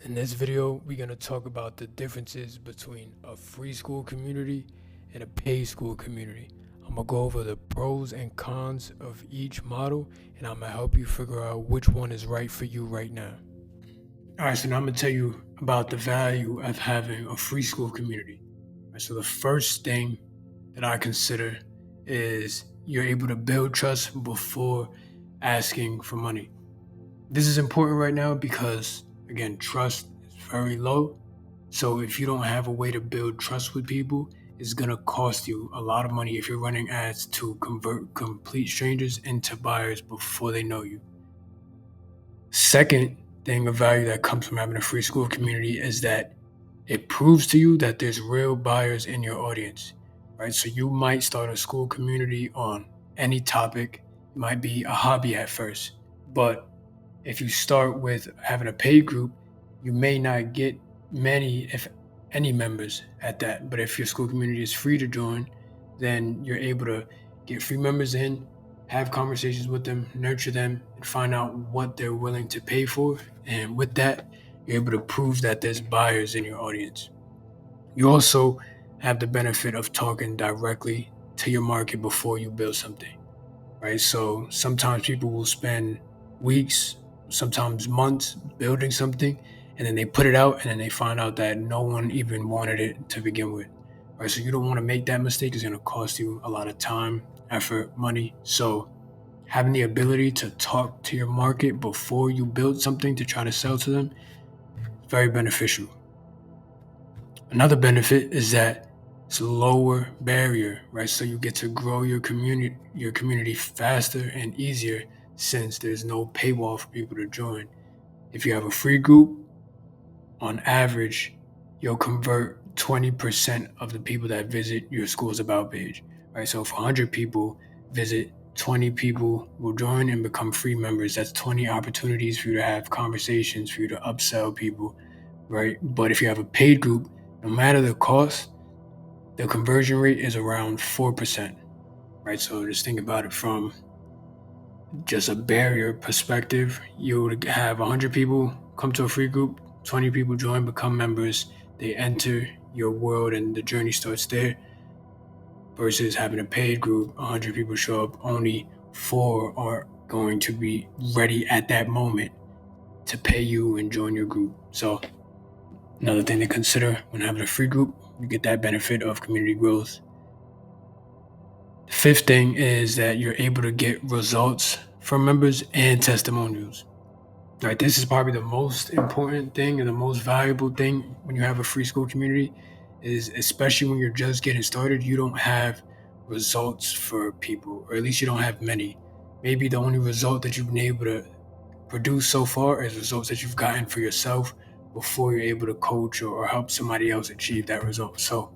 In this video, we're going to talk about the differences between a free school community and a paid school community. I'm going to go over the pros and cons of each model, and I'm going to help you figure out which one is right for you right now. All right, so now I'm going to tell you about the value of having a free school community. All right, so the first thing that I consider is you're able to build trust before asking for money. This is important right now because, again, trust is very low. So if you don't have a way to build trust with people, it's going to cost you a lot of money if you're running ads to convert complete strangers into buyers before they know you. Second thing of value that comes from having a free school community is that it proves to you that there's real buyers in your audience, right? So you might start a school community on any topic. It might be a hobby at first, but if you start with having a paid group, you may not get many, if any, members at that. But if your school community is free to join, then you're able to get free members in, have conversations with them, nurture them, and find out what they're willing to pay for. And with that, you're able to prove that there's buyers in your audience. You also have the benefit of talking directly to your market before you build something, right? So sometimes people will spend weeks, sometimes months building something, and then they put it out and then they find out that no one even wanted it to begin with, right? So you don't want to make that mistake. It's going to cost you a lot of time, effort, money. So having the ability to talk to your market before you build something to try to sell to them is very beneficial. Another benefit is that it's a lower barrier, right? So you get to grow your community faster and easier since there's no paywall for people to join. If you have a free group, on average, you'll convert 20% of the people that visit your school's about page, right? So if 100 people visit, 20 people will join and become free members. That's 20 opportunities for you to have conversations, for you to upsell people, right? But if you have a paid group, no matter the cost, the conversion rate is around 4%, right? So just think about it from just a barrier perspective. You would have 100 people come to a free group, 20 people join, become members, they enter your world, and the journey starts there. Versus having a paid group, 100 people show up, only 4 are going to be ready at that moment to pay you and join your group. So another thing to consider when having a free group, you get that benefit of community growth. The fifth thing is that you're able to get results from members and testimonials. Right, this is probably the most important thing and the most valuable thing when you have a free school community is, especially when you're just getting started, you don't have results for people, or at least you don't have many. Maybe the only result that you've been able to produce so far is results that you've gotten for yourself before you're able to coach or help somebody else achieve that result. So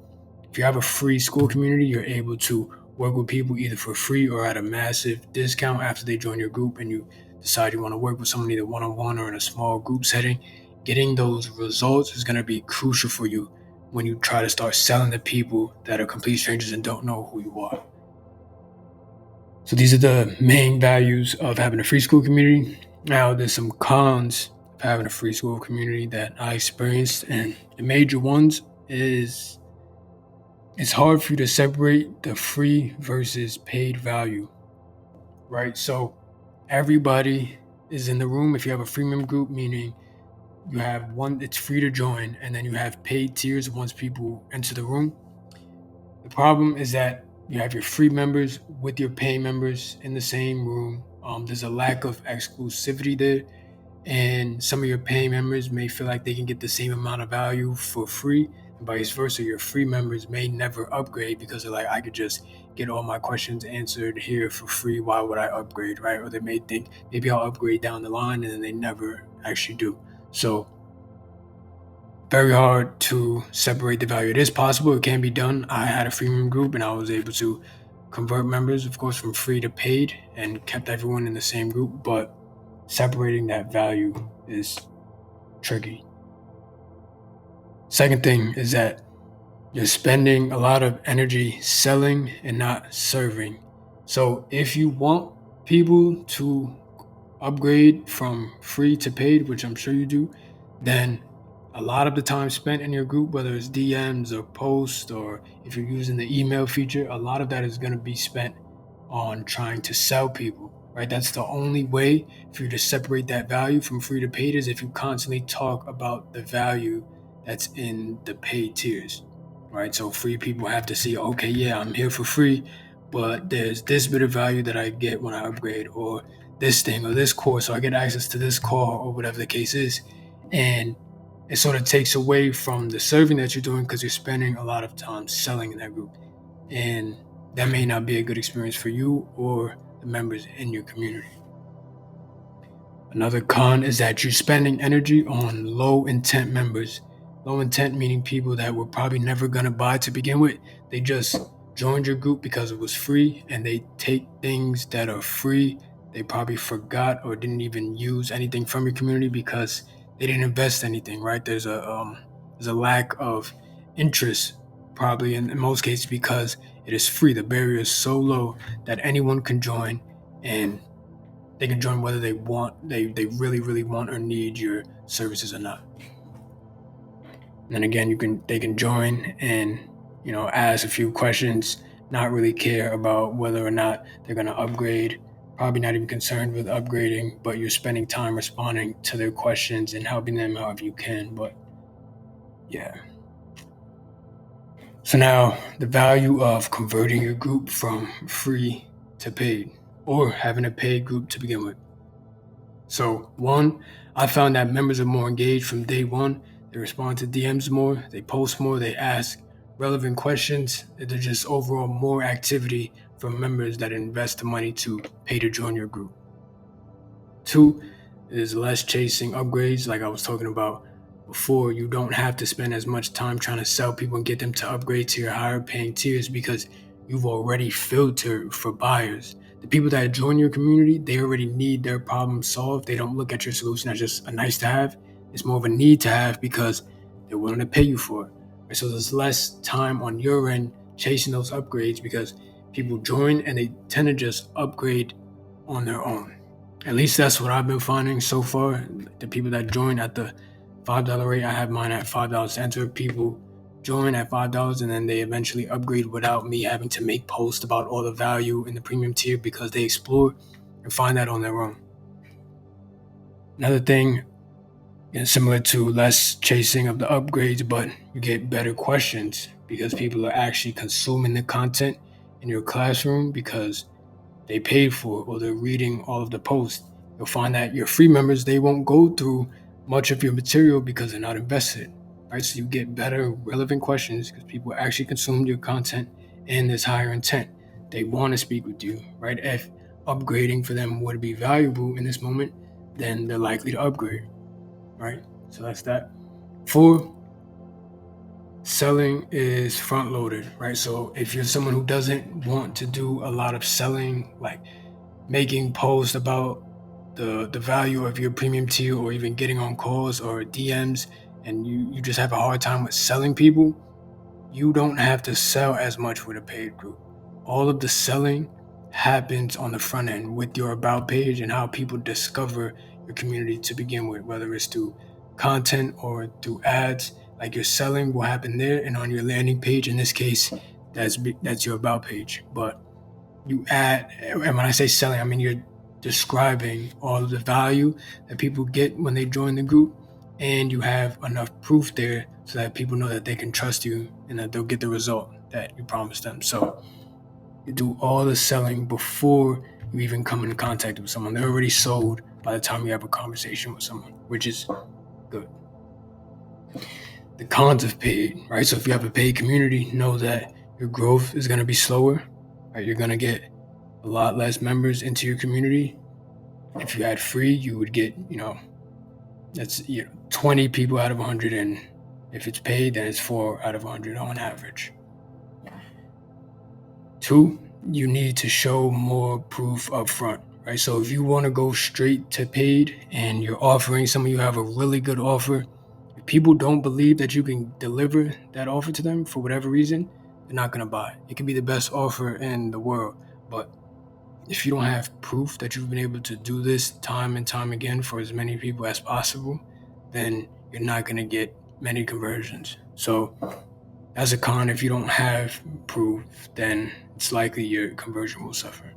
if you have a free school community, you're able to work with people either for free or at a massive discount after they join your group and you decide you want to work with someone either one-on-one or in a small group setting. Getting those results is going to be crucial for you when you try to start selling to people that are complete strangers and don't know who you are. So these are the main values of having a free school community. Now, there's some cons of having a free school community that I experienced, and the major ones is it's hard for you to separate the free versus paid value, right? So everybody is in the room. If you have a freemium group, meaning you have one, it's free to join, and then you have paid tiers once people enter the room. The problem is that you have your free members with your paying members in the same room. There's a lack of exclusivity there, and some of your paying members may feel like they can get the same amount of value for free, and vice versa. Your free members may never upgrade because they're like, I could just get all my questions answered here for free. Why would I upgrade, right? Or they may think maybe I'll upgrade down the line, and then they never actually do. So very hard to separate the value. It is possible. It can be done. I had a freemium group and I was able to convert members, of course, from free to paid and kept everyone in the same group. But separating that value is tricky. Second thing is that you're spending a lot of energy selling and not serving. So if you want people to upgrade from free to paid, which I'm sure you do, then A lot of the time spent in your group, whether it's DMs or posts, or if you're using the email feature, a lot of that is going to be spent on trying to sell people, right? That's the only way for you to separate that value from free to paid is if you constantly talk about the value that's in the paid tiers, right? So free people have to see, okay, yeah, I'm here for free, but there's this bit of value that I get when I upgrade, or this thing, or this course, so I get access to this call, or whatever the case is. And it sort of takes away from the serving that you're doing because you're spending a lot of time selling in that group. And that may not be a good experience for you or the members in your community. Another con is that you're spending energy on low intent members. Low intent meaning people that were probably never going to buy to begin with. They just joined your group because it was free and they take things that are free. They probably forgot or didn't even use anything from your community because they didn't invest anything, right? There's a lack of interest probably in most cases because it is free. The barrier is so low that anyone can join and they can join whether they really, really want or need your services or not. And then again, they can join and ask a few questions, not really care about whether or not they're going to upgrade, probably not even concerned with upgrading, but you're spending time responding to their questions and helping them however you can. But yeah. So now the value of converting your group from free to paid or having a paid group to begin with. So one, I found that members are more engaged from day one. They respond to DMs more, they post more, they ask relevant questions. There's just overall more activity from members that invest the money to pay to join your group. Two, is less chasing upgrades like I was talking about before. You don't have to spend as much time trying to sell people and get them to upgrade to your higher paying tiers because you've already filtered for buyers. The people that join your community, they already need their problem solved. They don't look at your solution as just a nice to have. It's more of a need to have because they're willing to pay you for it. And so there's less time on your end chasing those upgrades because people join and they tend to just upgrade on their own. At least that's what I've been finding so far. The people that join at the $5 rate, I have mine at $5 to enter. People join at $5 and then they eventually upgrade without me having to make posts about all the value in the premium tier because they explore and find that on their own. Another thing, similar to less chasing of the upgrades, but you get better questions because people are actually consuming the content in your classroom because they paid for it or they're reading all of the posts. You'll find that your free members, they won't go through much of your material because they're not invested, right? So you get better relevant questions because people actually consume your content and there's higher intent. They want to speak with you, right? If upgrading for them would be valuable in this moment, then they're likely to upgrade, right? So that's that. 4, selling is front loaded, right? So if you're someone who doesn't want to do a lot of selling, like making posts about the value of your premium tier or even getting on calls or DMs, and you just have a hard time with selling people, you don't have to sell as much with a paid group. All of the selling happens on the front end with your about page and how people discover your community to begin with, whether it's through content or through ads. Like your selling will happen there and on your landing page. In this case, that's your about page. But you add, and when I say selling, I mean you're describing all of the value that people get when they join the group, and you have enough proof there so that people know that they can trust you and that they'll get the result that you promised them. So you do all the selling before you even come in contact with someone. They're already sold by the time you have a conversation with someone, which is good. The cons of paid, right? So if you have a paid community, know that your growth is going to be slower, right? You're going to get a lot less members into your community. If you had free, you would get, that's 20 people out of 100, and if it's paid, then it's 4 out of 100 on average. 2, you need to show more proof up front, right? So if you want to go straight to paid and you're offering you have a really good offer, if people don't believe that you can deliver that offer to them for whatever reason, they're not going to buy. It can be the best offer in the world, but if you don't have proof that you've been able to do this time and time again for as many people as possible, then you're not going to get many conversions. So as a con, if you don't have proof, then it's likely your conversion will suffer.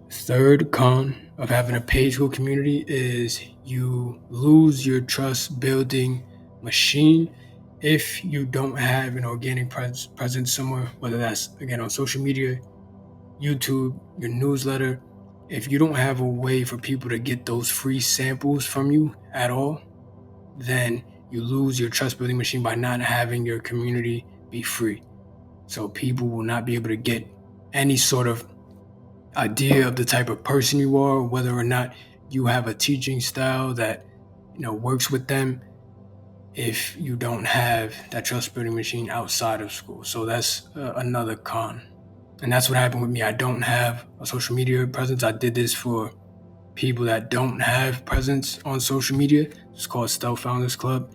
Third con of having a paid school community is you lose your trust building machine if you don't have an organic presence somewhere, whether that's again on social media, YouTube, your newsletter. If you don't have a way for people to get those free samples from you at all, then you lose your trust building machine by not having your community be free. So people will not be able to get any sort of idea of the type of person you are, whether or not you have a teaching style that works with them if you don't have that trust building machine outside of school. So that's another con. And that's what happened with me. I don't have a social media presence. I did this for people that don't have presence on social media. It's called Stealth Founders Club.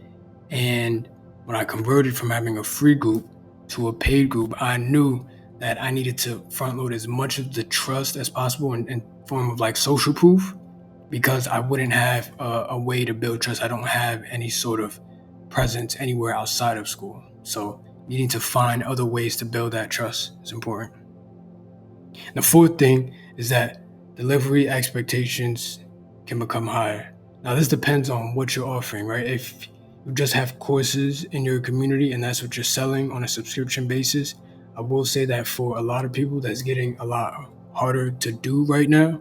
And when I converted from having a free group to a paid group, I knew that I needed to front load as much of the trust as possible in form of like social proof, because I wouldn't have a way to build trust. I don't have any sort of presence anywhere outside of school. So needing to find other ways to build that trust is important. The fourth thing is that delivery expectations can become higher. Now, this depends on what you're offering, right? If you just have courses in your community and that's what you're selling on a subscription basis, I will say that for a lot of people, that's getting a lot harder to do right now.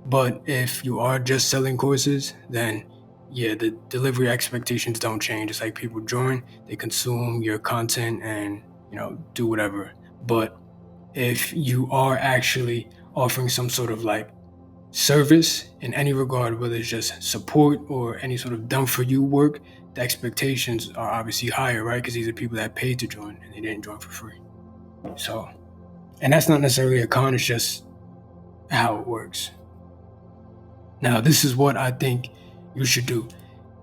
But if you are just selling courses, then yeah, the delivery expectations don't change. It's like people join, they consume your content and, do whatever. But if you are actually offering some sort of like service in any regard, whether it's just support or any sort of done for you work, the expectations are obviously higher, right? Because these are people that paid to join and they didn't join for free. So, and that's not necessarily a con, it's just how it works. Now, this is what I think you should do.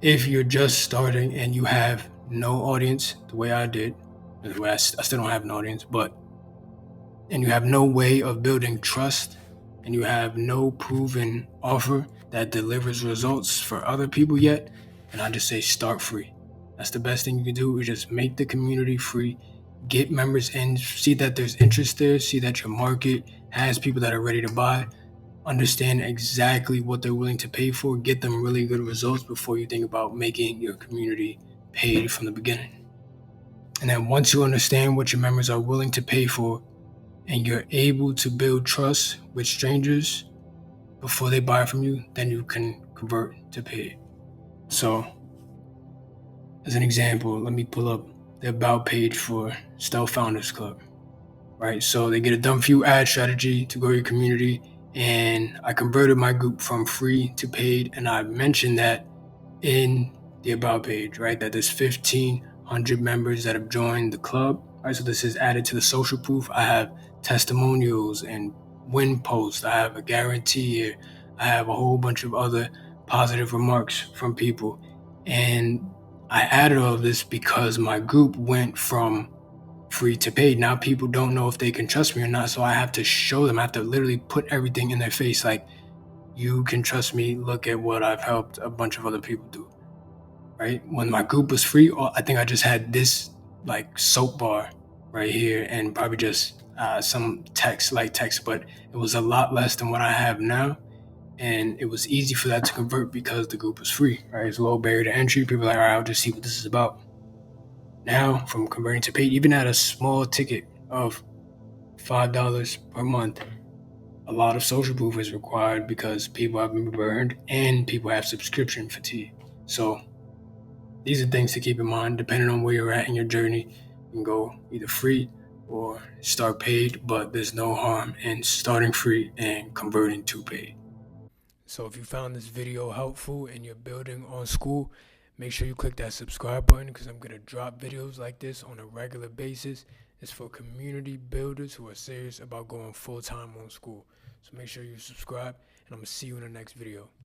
If you're just starting and you have no audience, the way I did, the way I still don't have an audience, and you have no way of building trust, and you have no proven offer that delivers results for other people yet, then I just say start free. That's the best thing you can do, is just make the community free, get members in, see that there's interest there, see that your market has people that are ready to buy, understand exactly what they're willing to pay for, get them really good results before you think about making your community paid from the beginning. And then once you understand what your members are willing to pay for, and you're able to build trust with strangers before they buy from you, then you can convert to paid. So, as an example, let me pull up the about page for Stealth Founders Club, right? So they get a done for you ad strategy to grow your community, and I converted my group from free to paid, and I mentioned that in the about page, right? That there's 1,500 members that have joined the club, right? So this is added to the social proof. I have testimonials and win posts. I have a guarantee here. I have a whole bunch of other positive remarks from people. And I added all of this because my group went from free to paid. Now people don't know if they can trust me or not. So I have to show them, I have to literally put everything in their face. Like, you can trust me. Look at what I've helped a bunch of other people do. Right? When my group was free, I think I just had this like soap bar right here and probably just some light text, but it was a lot less than what I have now. And it was easy for that to convert because the group was free, right? It's a low barrier to entry. People are like, all right, I'll just see what this is about. Now, from converting to paid, even at a small ticket of $5 per month, a lot of social proof is required because people have been burned and people have subscription fatigue. So these are things to keep in mind. Depending on where you're at in your journey, you can go either free or start paid, but there's no harm in starting free and converting to paid. So if you found this video helpful and you're building on Skool, make sure you click that subscribe button, because I'm going to drop videos like this on a regular basis. It's for community builders who are serious about going full-time on Skool. So make sure you subscribe, and I'm going to see you in the next video.